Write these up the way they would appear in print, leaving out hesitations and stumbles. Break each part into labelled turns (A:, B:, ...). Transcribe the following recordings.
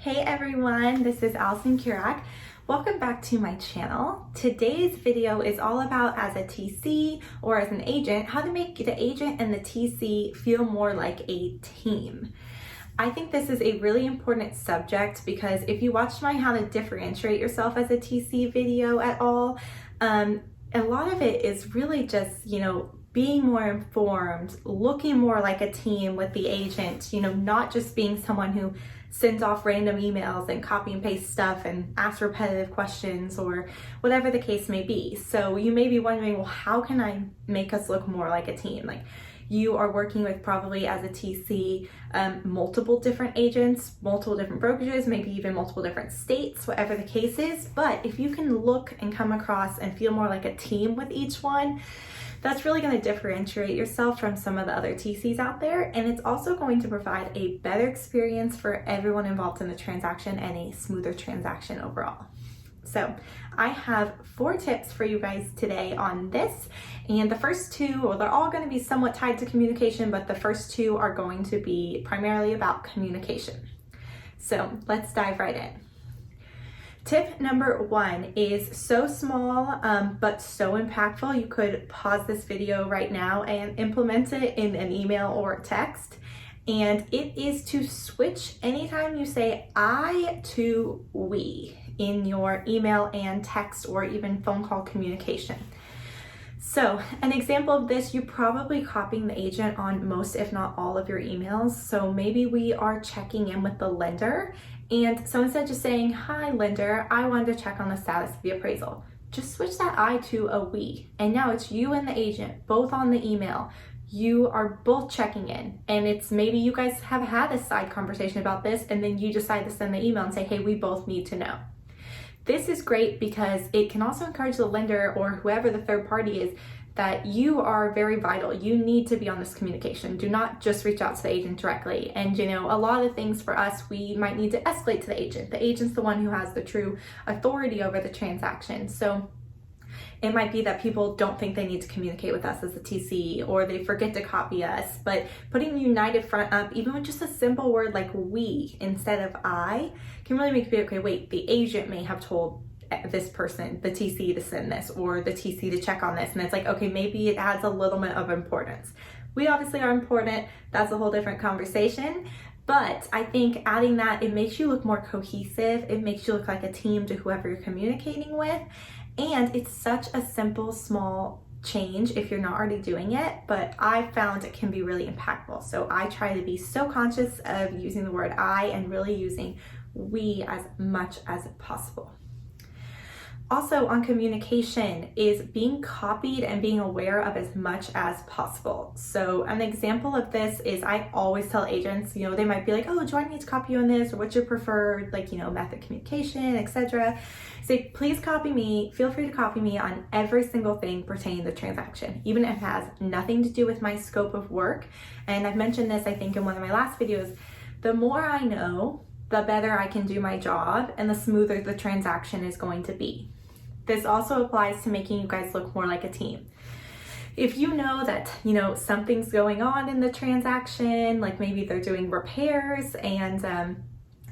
A: Hey everyone, this is Allison Kurak. Welcome back to my channel. Today's video is all about, as a TC or as an agent, how to make the agent and the TC feel more like a team. I think this is a really important subject because if you watched my how to differentiate yourself as a TC video at all, a lot of it is really just, being more informed, looking more like a team with the agent, not just being someone who sends off random emails and copy and paste stuff and asks repetitive questions or whatever the case may be. So you may be wondering, well, how can I make us look more like a team? Like, you are working with, probably as a TC, multiple different agents, multiple different brokerages, maybe even multiple different states, whatever the case is. But if you can look and come across and feel more like a team with each one, that's really going to differentiate yourself from some of the other TCs out there. And it's also going to provide a better experience for everyone involved in the transaction and a smoother transaction overall. So I have 4 tips for you guys today on this. And the first 2, well, they're all going to be somewhat tied to communication, but the first 2 are going to be primarily about communication. So let's dive right in. Tip number 1 is so small, but so impactful. You could pause this video right now and implement it in an email or text. And it is to switch anytime you say I to we in your email and text or even phone call communication. So an example of this, you're probably copying the agent on most, if not all, of your emails. So maybe we are checking in with the lender. And so instead of just saying, hi lender, I wanted to check on the status of the appraisal, just switch that I to a we. And now it's you and the agent, both on the email. You are both checking in. And it's maybe you guys have had a side conversation about this, and then you decide to send the email and say, hey, we both need to know. This is great because it can also encourage the lender or whoever the third party is that you are very vital. You need to be on this communication. Do not just reach out to the agent directly. And a lot of things for us, we might need to escalate to the agent. The agent's the one who has the true authority over the transaction. So it might be that people don't think they need to communicate with us as a TC, or they forget to copy us. But putting United Front up, even with just a simple word like we instead of I, can really make you feel, okay, wait, the agent may have told this person, the TC, to send this, or the TC to check on this. And it's like, okay, maybe it adds a little bit of importance. We obviously are important. That's a whole different conversation. But I think adding that, it makes you look more cohesive. It makes you look like a team to whoever you're communicating with. And it's such a simple, small change if you're not already doing it, but I found it can be really impactful. So I try to be so conscious of using the word I and really using we as much as possible. Also on communication is being copied and being aware of as much as possible. So an example of this is, I always tell agents, they might be like, oh, do I need to copy you on this? Or what's your preferred, method of communication, etc. Say, please copy me. Feel free to copy me on every single thing pertaining to the transaction, even if it has nothing to do with my scope of work. And I've mentioned this, I think, in one of my last videos. The more I know, the better I can do my job and the smoother the transaction is going to be. This also applies to making you guys look more like a team. If you know that, something's going on in the transaction, like maybe they're doing repairs and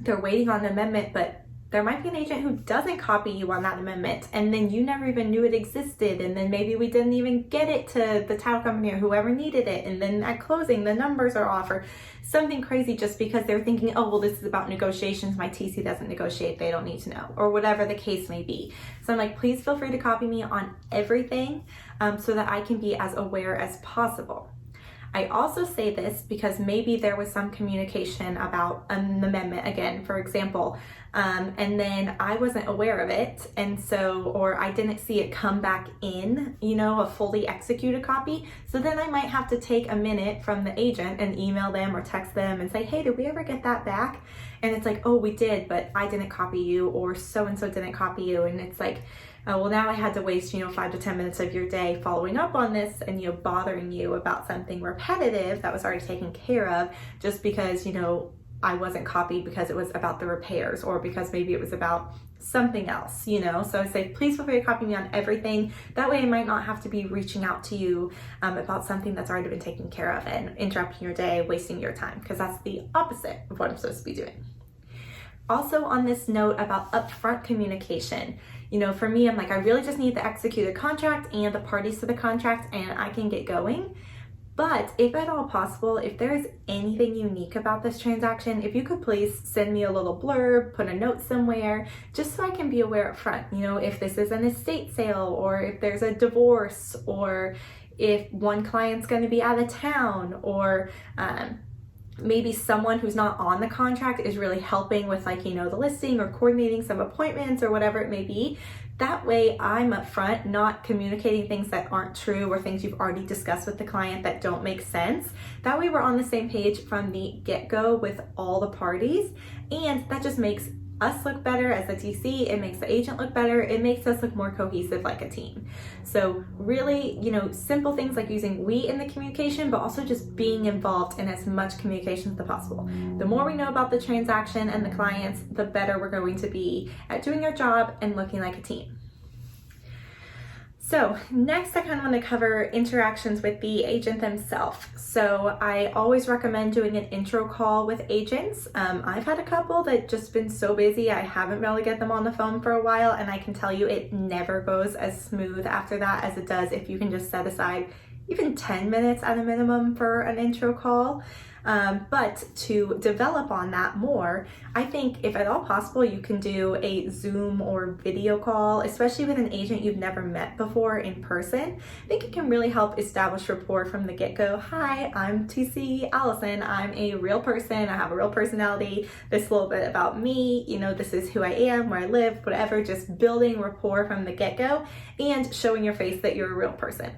A: they're waiting on an amendment, but there might be an agent who doesn't copy you on that amendment, and then you never even knew it existed, and then maybe we didn't even get it to the title company or whoever needed it, and then at closing the numbers are off or something crazy just because they're thinking, oh, well, this is about negotiations, my TC doesn't negotiate, they don't need to know, or whatever the case may be. So I'm like, please feel free to copy me on everything so that I can be as aware as possible. I also say this because maybe there was some communication about an amendment, again, for example, and then I wasn't aware of it, and so, or I didn't see it come back in, a fully executed copy. So then I might have to take a minute from the agent and email them or text them and say, hey, did we ever get that back? And it's like, oh, we did, but I didn't copy you, or so-and-so didn't copy you. And it's like, well, now I had to waste, 5 to 10 minutes of your day following up on this and, bothering you about something repetitive that was already taken care of just because, I wasn't copied because it was about the repairs or because maybe it was about something else, So I say, please feel free to copy me on everything. That way I might not have to be reaching out to you about something that's already been taken care of and interrupting your day, wasting your time, because that's the opposite of what I'm supposed to be doing. Also on this note about upfront communication, for me, I'm like, I really just need the executed contract and the parties to the contract and I can get going. But if at all possible, if there's anything unique about this transaction, if you could please send me a little blurb, put a note somewhere, just so I can be aware up front, if this is an estate sale or if there's a divorce or if one client's going to be out of town or maybe someone who's not on the contract is really helping with the listing or coordinating some appointments or whatever it may be. That way I'm upfront, not communicating things that aren't true or things you've already discussed with the client that don't make sense. That way we're on the same page from the get-go with all the parties, and that just makes us look better as a TC, it makes the agent look better, it makes us look more cohesive like a team. So really, simple things like using we in the communication, but also just being involved in as much communication as possible. The more we know about the transaction and the clients, the better we're going to be at doing our job and looking like a team. So next I kind of want to cover interactions with the agent themselves. So I always recommend doing an intro call with agents. I've had a couple that just been so busy I haven't been able to get them on the phone for a while, and I can tell you it never goes as smooth after that as it does if you can just set aside even 10 minutes at a minimum for an intro call. But to develop on that more, I think if at all possible, you can do a Zoom or video call, especially with an agent you've never met before in person. I think it can really help establish rapport from the get-go. Hi, I'm TC Allison. I'm a real person. I have a real personality. This little bit about me, this is who I am, where I live, whatever, just building rapport from the get-go and showing your face that you're a real person.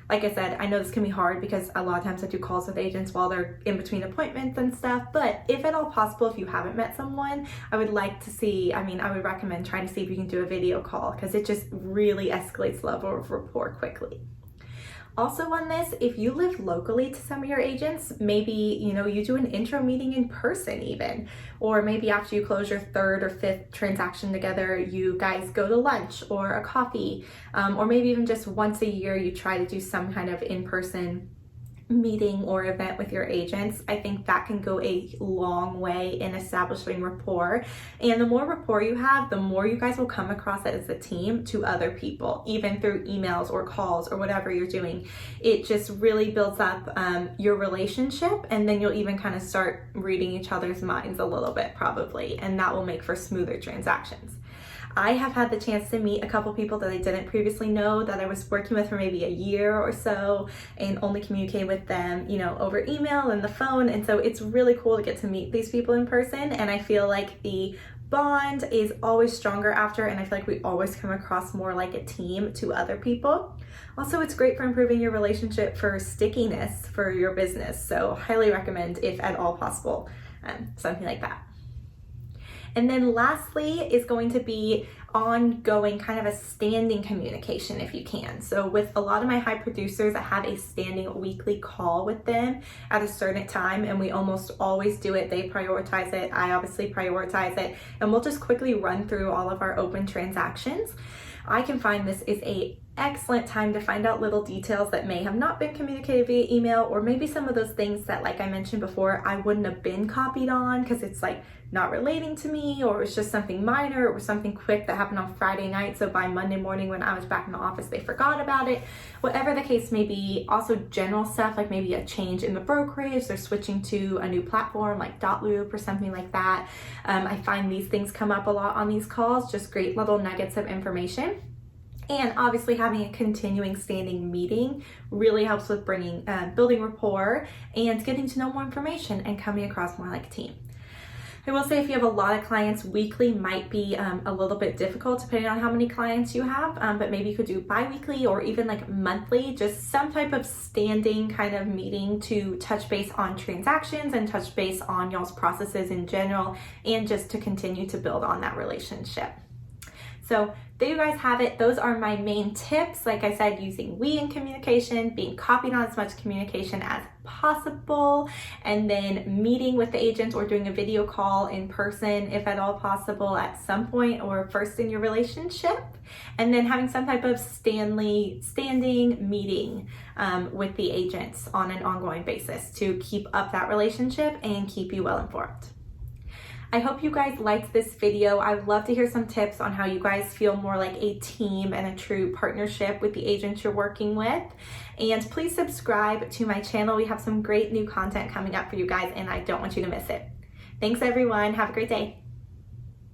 A: Like I said, I know this can be hard because a lot of times I do calls with agents while they're in between appointments and stuff, but if at all possible, if you haven't met someone, I would recommend trying to see if you can do a video call because it just really escalates the level of rapport quickly. Also on this, if you live locally to some of your agents, maybe, you do an intro meeting in person even, or maybe after you close your third or fifth transaction together, you guys go to lunch or a coffee, or maybe even just once a year, you try to do some kind of in-person meeting or event with your agents. I think that can go a long way in establishing rapport. And the more rapport you have, the more you guys will come across it as a team to other people, even through emails or calls or whatever you're doing. It just really builds up your relationship, and then you'll even kind of start reading each other's minds a little bit probably, and that will make for smoother transactions. I have had the chance to meet a couple people that I didn't previously know that I was working with for maybe a year or so and only communicate with them, over email and the phone. And so it's really cool to get to meet these people in person. And I feel like the bond is always stronger after, and I feel like we always come across more like a team to other people. Also, it's great for improving your relationship for stickiness for your business. So highly recommend, if at all possible, something like that. And then lastly is going to be ongoing kind of a standing communication if you can. So with a lot of my high producers, I have a standing weekly call with them at a certain time, and we almost always do it. They prioritize it, I obviously prioritize it, and we'll just quickly run through all of our open transactions. I can find this is a excellent time to find out little details that may have not been communicated via email, or maybe some of those things that, like I mentioned before, I wouldn't have been copied on because it's not relating to me, or it's just something minor or something quick that happened on Friday night. So by Monday morning when I was back in the office, they forgot about it. Whatever the case may be. Also general stuff like maybe a change in the brokerage, they're switching to a new platform like Dotloop or something like that. I find these things come up a lot on these calls, just great little nuggets of information. And obviously having a continuing standing meeting really helps with building rapport and getting to know more information and coming across more like a team. I will say if you have a lot of clients, weekly might be a little bit difficult depending on how many clients you have, but maybe you could do bi-weekly or even monthly, just some type of standing kind of meeting to touch base on transactions and touch base on y'all's processes in general, and just to continue to build on that relationship. So there you guys have it. Those are my main tips. Like I said, using we in communication, being copied on as much communication as possible, and then meeting with the agent or doing a video call in person if at all possible at some point or first in your relationship, and then having some type of standing meeting with the agents on an ongoing basis to keep up that relationship and keep you well informed. I hope you guys liked this video. I would love to hear some tips on how you guys feel more like a team and a true partnership with the agents you're working with. And please subscribe to my channel. We have some great new content coming up for you guys, and I don't want you to miss it. Thanks everyone. Have a great day.